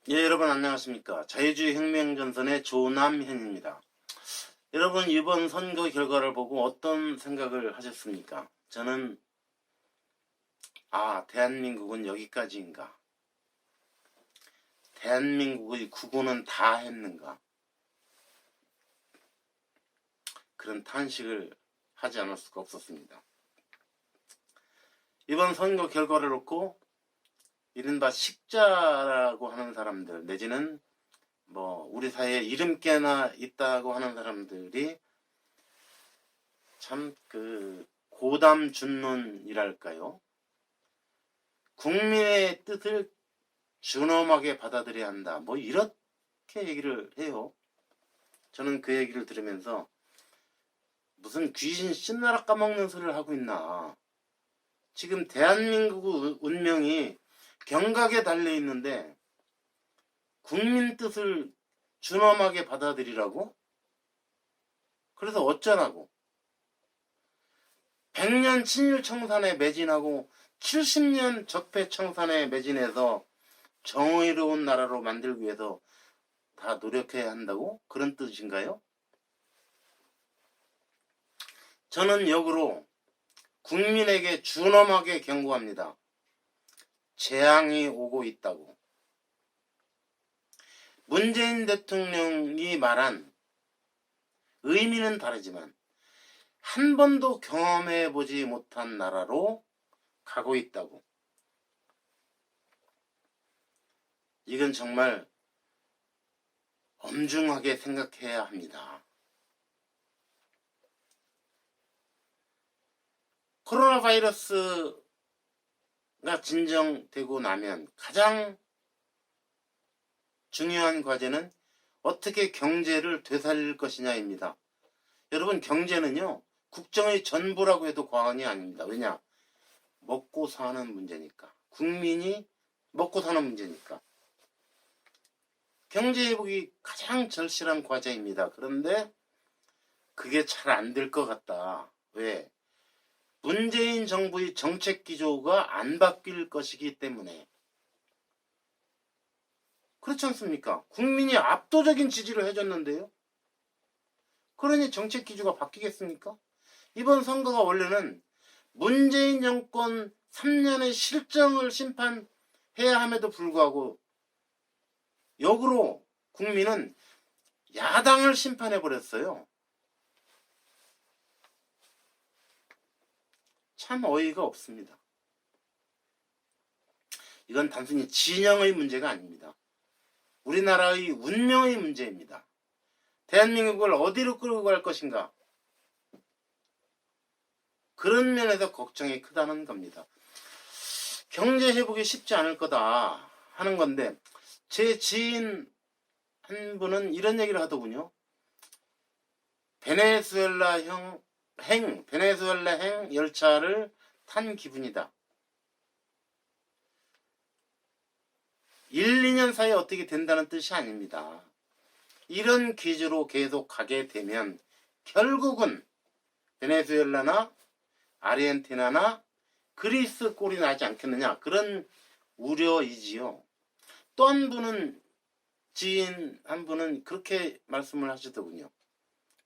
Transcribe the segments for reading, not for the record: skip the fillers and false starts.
예, 여러분 안녕하십니까. 자유주의 혁명전선의 조남현입니다. 여러분 이번 선거 결과를 보고 어떤 생각을 하셨습니까? 저는 대한민국은 여기까지인가? 대한민국의 국고는 다 했는가? 그런 탄식을 하지 않을 수가 없었습니다. 이번 선거 결과를 놓고 이른바 식자라고 하는 사람들 내지는 우리 사회에 이름께나 있다고 하는 사람들이 참 고담준론이랄까요? 국민의 뜻을 준엄하게 받아들여야 한다. 이렇게 얘기를 해요. 저는 그 얘기를 들으면서 무슨 귀신 씹나락 까먹는 소리를 하고 있나. 지금 대한민국 운명이 경각에 달려 있는데 국민 뜻을 준엄하게 받아들이라고? 그래서 어쩌라고? 100년 친일 청산에 매진하고 70년 적폐 청산에 매진해서 정의로운 나라로 만들기 위해서 다 노력해야 한다고? 그런 뜻인가요? 저는 역으로 국민에게 준엄하게 경고합니다. 재앙이 오고 있다고. 문재인 대통령이 말한 의미는 다르지만 한 번도 경험해보지 못한 나라로 가고 있다고. 이건 정말 엄중하게 생각해야 합니다. 코로나 바이러스가 진정되고 나면 가장 중요한 과제는 어떻게 경제를 되살릴 것이냐입니다. 여러분, 경제는요, 국정의 전부라고 해도 과언이 아닙니다. 왜냐? 먹고 사는 문제니까. 국민이 먹고 사는 문제니까. 경제회복이 가장 절실한 과제입니다. 그런데 그게 잘 안 될 것 같다. 왜? 문재인 정부의 정책 기조가 안 바뀔 것이기 때문에. 그렇지 않습니까? 국민이 압도적인 지지를 해줬는데요. 그러니 정책 기조가 바뀌겠습니까? 이번 선거가 원래는 문재인 정권 3년의 실정을 심판해야 함에도 불구하고 역으로 국민은 야당을 심판해버렸어요. 참 어이가 없습니다. 이건 단순히 진영의 문제가 아닙니다. 우리나라의 운명의 문제입니다. 대한민국을 어디로 끌고 갈 것인가? 그런 면에서 걱정이 크다는 겁니다. 경제 회복이 쉽지 않을 거다 하는 건데 제 지인 한 분은 이런 얘기를 하더군요. 베네수엘라 행 열차를 탄 기분이다. 1, 2년 사이에 어떻게 된다는 뜻이 아닙니다. 이런 기조로 계속 가게 되면 결국은 베네수엘라나 아르헨티나나 그리스 꼴이 나지 않겠느냐, 그런 우려이지요. 또 한 분은, 지인 한 분은 그렇게 말씀을 하시더군요.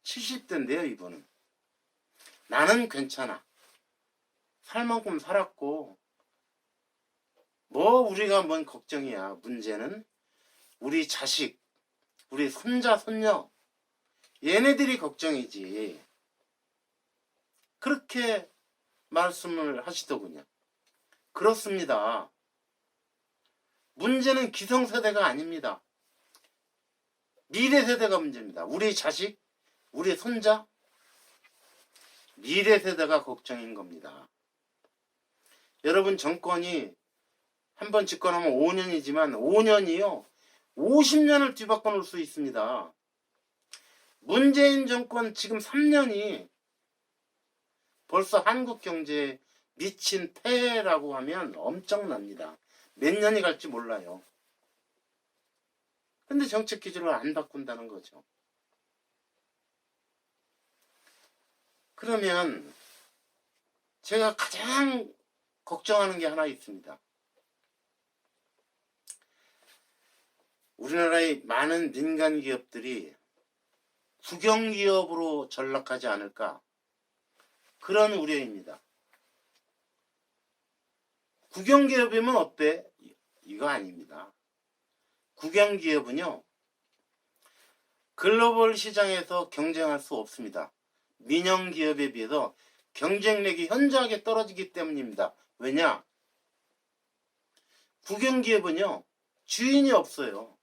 70대인데요 이분은. 나는 괜찮아. 살 만큼 살았고 우리가 뭔 걱정이야. 문제는 우리 자식, 우리 손자 손녀, 얘네들이 걱정이지. 그렇게 말씀을 하시더군요. 그렇습니다. 문제는 기성세대가 아닙니다. 미래세대가 문제입니다. 우리 자식, 우리 손자, 미래세대가 걱정인 겁니다. 여러분, 정권이 한번 집권하면 5년이지만 5년이요 50년을 뒤바꿔 놓을 수 있습니다. 문재인 정권 지금 3년이 벌써 한국 경제에 미친 폐해라고 하면 엄청납니다. 몇 년이 갈지 몰라요. 근데 정책 기조를 안 바꾼다는 거죠. 그러면 제가 가장 걱정하는 게 하나 있습니다. 우리나라의 많은 민간 기업들이 국영기업으로 전락하지 않을까, 그런 우려입니다. 국영기업이면 어때? 이거 아닙니다. 국영기업은요, 글로벌 시장에서 경쟁할 수 없습니다. 민영기업에 비해서 경쟁력이 현저하게 떨어지기 때문입니다. 왜냐? 국영기업은요, 주인이 없어요.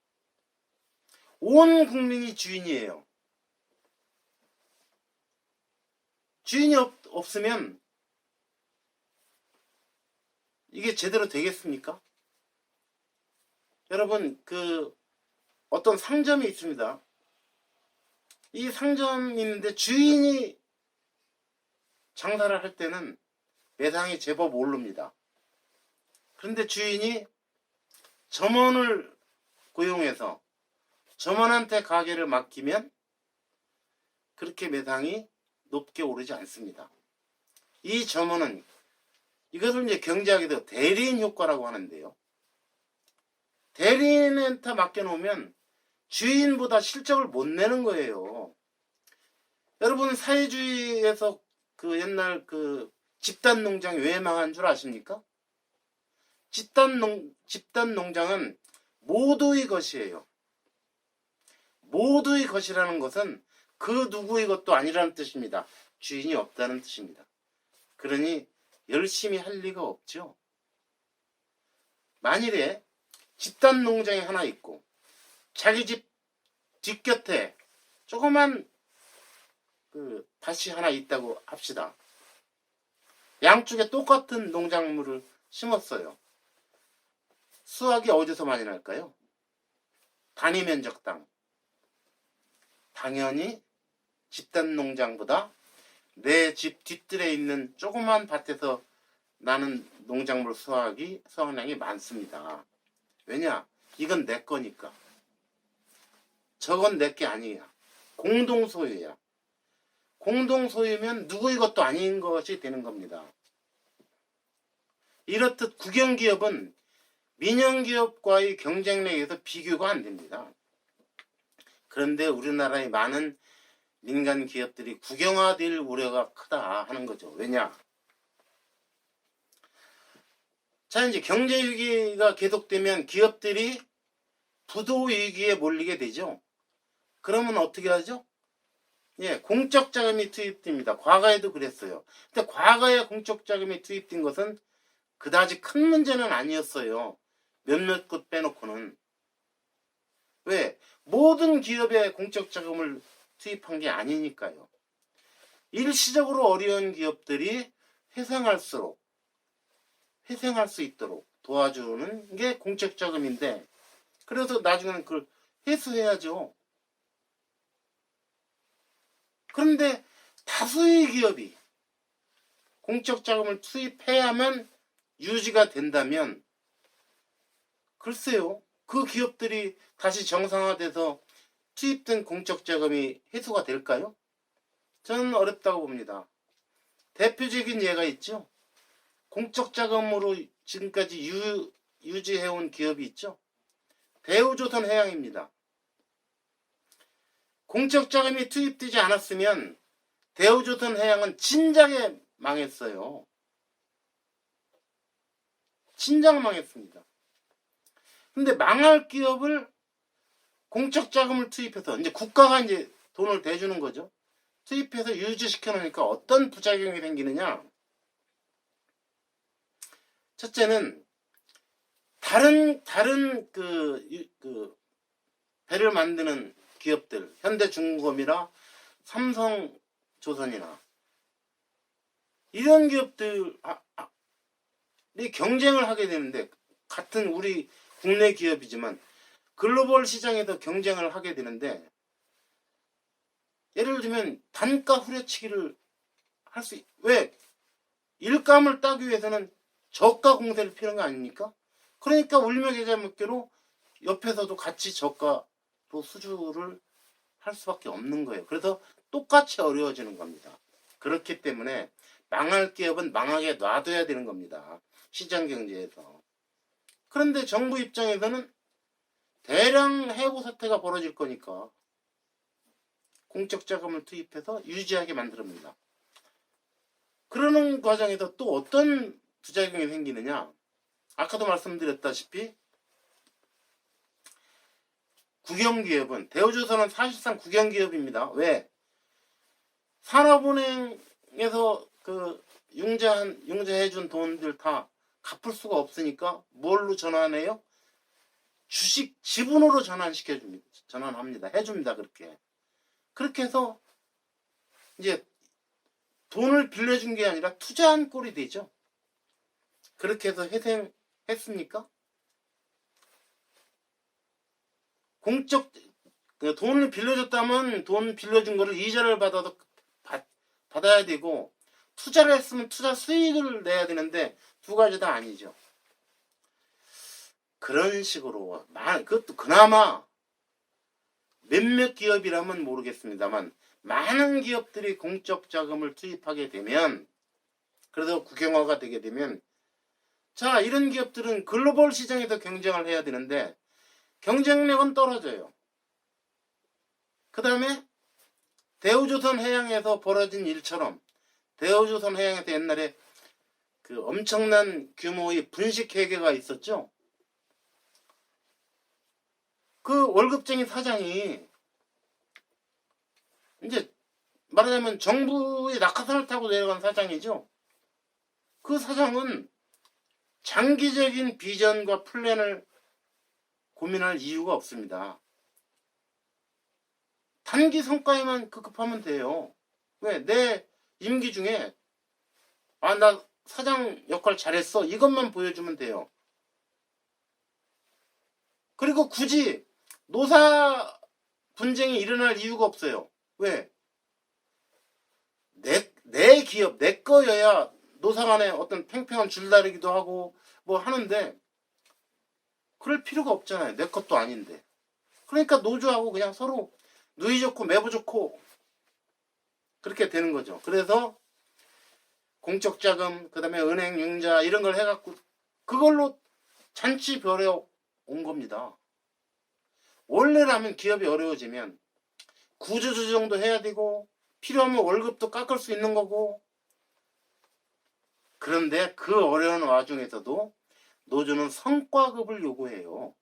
온 국민이 주인이에요. 주인이 없으면 이게 제대로 되겠습니까? 여러분, 어떤 상점이 있습니다. 이 상점이 있는데 주인이 장사를 할 때는 매상이 제법 오릅니다. 그런데 주인이 점원을 고용해서 점원한테 가게를 맡기면 그렇게 매상이 높게 오르지 않습니다. 이 점원은, 이것을 이제 경제학에서 대리인 효과라고 하는데요. 대리인한테 맡겨놓으면 주인보다 실적을 못 내는 거예요. 여러분, 사회주의에서 옛날 집단 농장이 왜 망한 줄 아십니까? 집단 농장은 모두의 것이에요. 모두의 것이라는 것은 그 누구의 것도 아니라는 뜻입니다. 주인이 없다는 뜻입니다. 그러니 열심히 할 리가 없죠. 만일에 집단 농장이 하나 있고 자기 집 뒷곁에 조그만 밭이 하나 있다고 합시다. 양쪽에 똑같은 농작물을 심었어요. 수확이 어디서 많이 날까요? 단위 면적당. 당연히 집단 농장보다 내 집 뒷뜰에 있는 조그만 밭에서 나는 농작물 수확량이 많습니다. 왜냐? 이건 내 거니까. 저건 내 게 아니야. 공동소유야. 공동소유면 누구의 것도 아닌 것이 되는 겁니다. 이렇듯 국영기업은 민영기업과의 경쟁력에서 비교가 안 됩니다. 그런데 우리나라의 많은 민간 기업들이 국영화될 우려가 크다 하는 거죠. 왜냐? 자, 이제 경제 위기가 계속되면 기업들이 부도 위기에 몰리게 되죠. 그러면 어떻게 하죠? 예, 공적 자금이 투입됩니다. 과거에도 그랬어요. 근데 과거에 공적 자금이 투입된 것은 그다지 큰 문제는 아니었어요. 몇몇 곳 빼놓고는. 왜? 모든 기업에 공적 자금을 투입한 게 아니니까요. 일시적으로 어려운 기업들이 회생할 수 있도록 도와주는 게 공적 자금인데, 그래서 나중에는 그걸 회수해야죠. 그런데 다수의 기업이 공적 자금을 투입해야만 유지가 된다면, 글쎄요, 그 기업들이 다시 정상화돼서 투입된 공적 자금이 회수가 될까요? 저는 어렵다고 봅니다. 대표적인 예가 있죠. 공적 자금으로 지금까지 유지해온 기업이 있죠. 대우조선해양입니다. 공적 자금이 투입되지 않았으면 대우조선해양은 진작에 망했어요. 진작 망했습니다. 근데 망할 기업을 공적 자금을 투입해서, 이제 국가가 이제 돈을 대주는 거죠. 투입해서 유지시켜 놓으니까 어떤 부작용이 생기느냐? 첫째는 다른 배를 만드는 기업들, 현대중공업이나 삼성조선이나 이런 기업들이 경쟁을 하게 되는데, 같은 우리 국내 기업이지만 글로벌 시장에서 경쟁을 하게 되는데, 예를 들면 단가 후려치기를 왜? 일감을 따기 위해서는 저가 공세를 피는 거 아닙니까? 그러니까 울며계자먹기로 옆에서도 같이 저가로 수주를 할 수밖에 없는 거예요. 그래서 똑같이 어려워지는 겁니다. 그렇기 때문에 망할 기업은 망하게 놔둬야 되는 겁니다. 시장 경제에서. 그런데 정부 입장에서는 대량 해고 사태가 벌어질 거니까 공적 자금을 투입해서 유지하게 만듭니다. 그러는 과정에서 또 어떤 부작용이 생기느냐? 아까도 말씀드렸다시피 국영기업은, 대우조선은 사실상 국영기업입니다. 왜? 산업은행에서 그 융자해준 돈들 다 갚을 수가 없으니까 뭘로 전환해요? 주식 지분으로 전환합니다. 해줍니다. 그렇게 해서 이제 돈을 빌려준 게 아니라 투자한 꼴이 되죠. 그렇게 해서 회생했습니까? 돈을 빌려줬다면 돈 빌려준 거를 이자를 받아야 되고, 투자를 했으면 투자 수익을 내야 되는데 두 가지 다 아니죠. 그런 식으로 그것도 그나마 몇몇 기업이라면 모르겠습니다만 많은 기업들이 공적 자금을 투입하게 되면, 그래서 국영화가 되게 되면, 자, 이런 기업들은 글로벌 시장에서 경쟁을 해야 되는데 경쟁력은 떨어져요. 그 다음에 대우조선 해양에서 벌어진 일처럼, 대우조선 해양에서 옛날에 그 엄청난 규모의 분식회계가 있었죠. 그 월급쟁이 사장이 이제 말하자면 정부의 낙하산을 타고 내려간 사장이죠. 그 사장은 장기적인 비전과 플랜을 고민할 이유가 없습니다. 단기 성과에만 급급하면 돼요. 왜? 내 임기 중에 나 사장 역할 잘했어, 이것만 보여주면 돼요. 그리고 굳이 노사 분쟁이 일어날 이유가 없어요. 왜? 내 기업, 내 거여야 노사 간에 어떤 팽팽한 줄다리기도 하고 뭐 하는데, 그럴 필요가 없잖아요. 내 것도 아닌데. 그러니까 노조하고 그냥 서로 누이 좋고 매부 좋고 그렇게 되는 거죠. 그래서 공적 자금, 그 다음에 은행 융자 이런 걸 해갖고 그걸로 잔치 벌여 온 겁니다. 원래라면 기업이 어려워지면 구조조정도 해야 되고 필요하면 월급도 깎을 수 있는 거고, 그런데 그 어려운 와중에서도 노조는 성과급을 요구해요.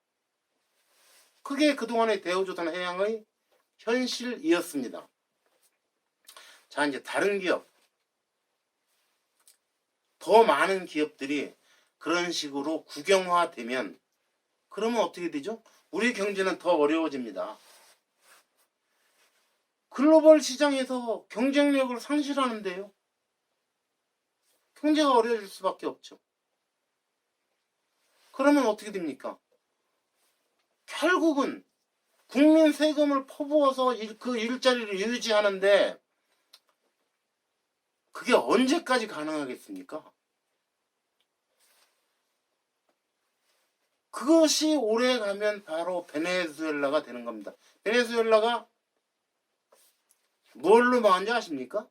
그게 그동안의 대우조선 해양의 현실이었습니다. 자, 이제 다른 기업, 더 많은 기업들이 그런 식으로 국영화되면 그러면 어떻게 되죠? 우리 경제는 더 어려워집니다. 글로벌 시장에서 경쟁력을 상실하는데요. 경제가 어려워질 수밖에 없죠. 그러면 어떻게 됩니까? 결국은 국민 세금을 퍼부어서 그 일자리를 유지하는데 그게 언제까지 가능하겠습니까? 그것이 오래 가면 바로 베네수엘라가 되는 겁니다. 베네수엘라가 뭘로 망한지 아십니까?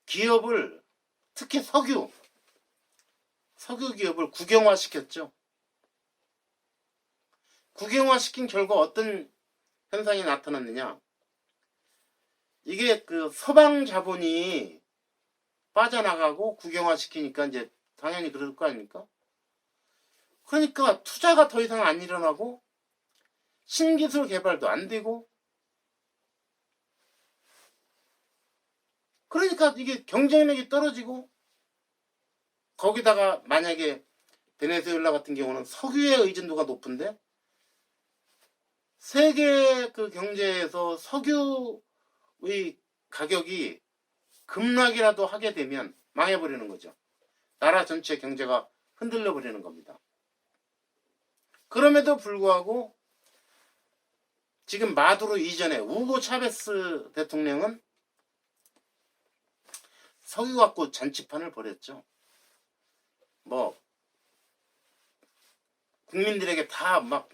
기업을, 특히 석유 기업을 국영화시켰죠. 국영화시킨 결과 어떤 현상이 나타났느냐? 이게 그 서방 자본이 빠져나가고 국영화시키니까 이제 당연히 그럴 거 아닙니까? 그러니까 투자가 더 이상 안 일어나고 신기술 개발도 안 되고, 그러니까 이게 경쟁력이 떨어지고, 거기다가 만약에 베네수엘라 같은 경우는 석유의 의존도가 높은데 세계 그 경제에서 석유의 가격이 급락이라도 하게 되면 망해버리는 거죠. 나라 전체 경제가 흔들려 버리는 겁니다. 그럼에도 불구하고 지금 마두로 이전에 우고 차베스 대통령은 석유 갖고 잔치판을 벌였죠. 뭐 국민들에게 다 막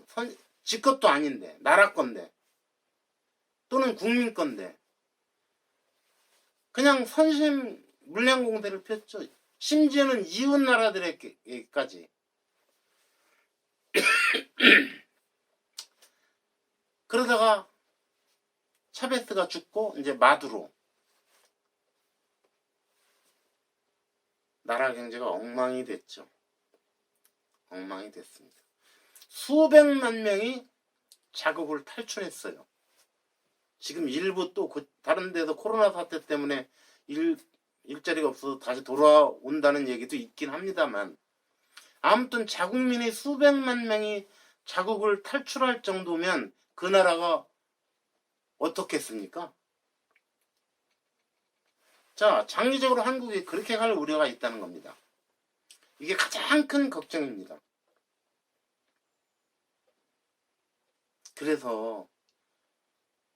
지 것도 아닌데, 나라 건데 또는 국민 건데 그냥 선심 물량공세를 폈죠. 심지어는 이웃 나라들에게까지. 소크라테스가 죽고 이제 마두로 나라 경제가 엉망이 됐죠. 엉망이 됐습니다. 수백만 명이 자국을 탈출했어요. 지금 일부 또 다른 데서 코로나 사태 때문에 일자리가 없어서 다시 돌아온다는 얘기도 있긴 합니다만, 아무튼 자국민이 수백만 명이 자국을 탈출할 정도면 그 나라가 어떻겠습니까? 자, 장기적으로 한국이 그렇게 갈 우려가 있다는 겁니다. 이게 가장 큰 걱정입니다. 그래서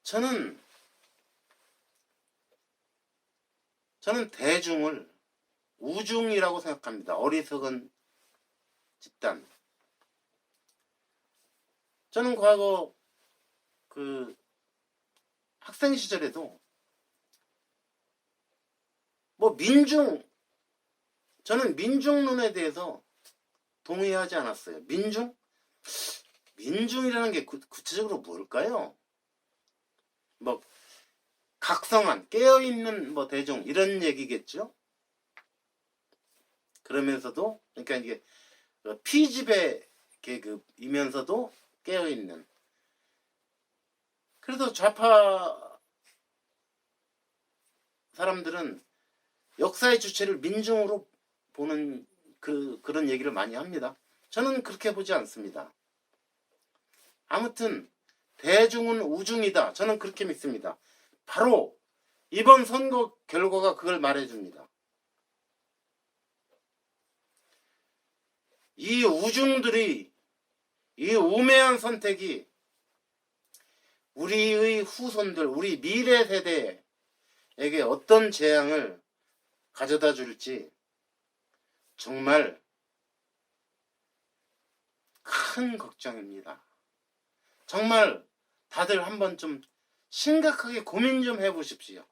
저는 대중을 우중이라고 생각합니다. 어리석은 집단. 저는 과거 그 학생 시절에도 뭐 저는 민중론에 대해서 동의하지 않았어요. 민중이라는 게 구체적으로 뭘까요? 뭐 각성한 깨어있는 뭐 대중 이런 얘기겠죠. 그러면서도 그러니까 이게 피지배 계급이면서도 깨어있는. 그래서 좌파 사람들은 역사의 주체를 민중으로 보는 그런 얘기를 많이 합니다. 저는 그렇게 보지 않습니다. 아무튼 대중은 우중이다. 저는 그렇게 믿습니다. 바로 이번 선거 결과가 그걸 말해줍니다. 이 우중들이, 이 우매한 선택이 우리의 후손들, 우리 미래 세대에게 어떤 재앙을 가져다 줄지 정말 큰 걱정입니다. 정말 다들 한번 좀 심각하게 고민 좀 해보십시오.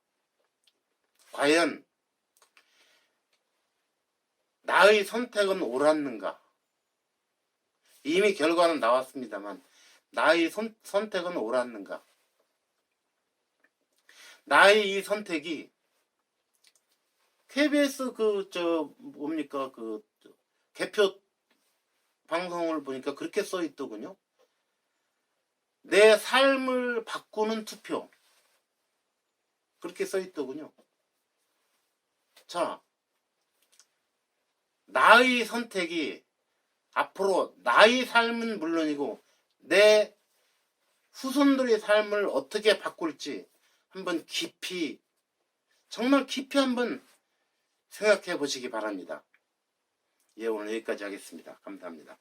과연 나의 선택은 옳았는가? 이미 결과는 나왔습니다만 나의 선택은 옳았는가? 나의 이 선택이 KBS 개표 방송을 보니까 그렇게 써 있더군요. 내 삶을 바꾸는 투표. 그렇게 써 있더군요. 자, 나의 선택이 앞으로 나의 삶은 물론이고 내 후손들의 삶을 어떻게 바꿀지 한번 정말 깊이 한번 생각해 보시기 바랍니다. 예, 오늘 여기까지 하겠습니다. 감사합니다.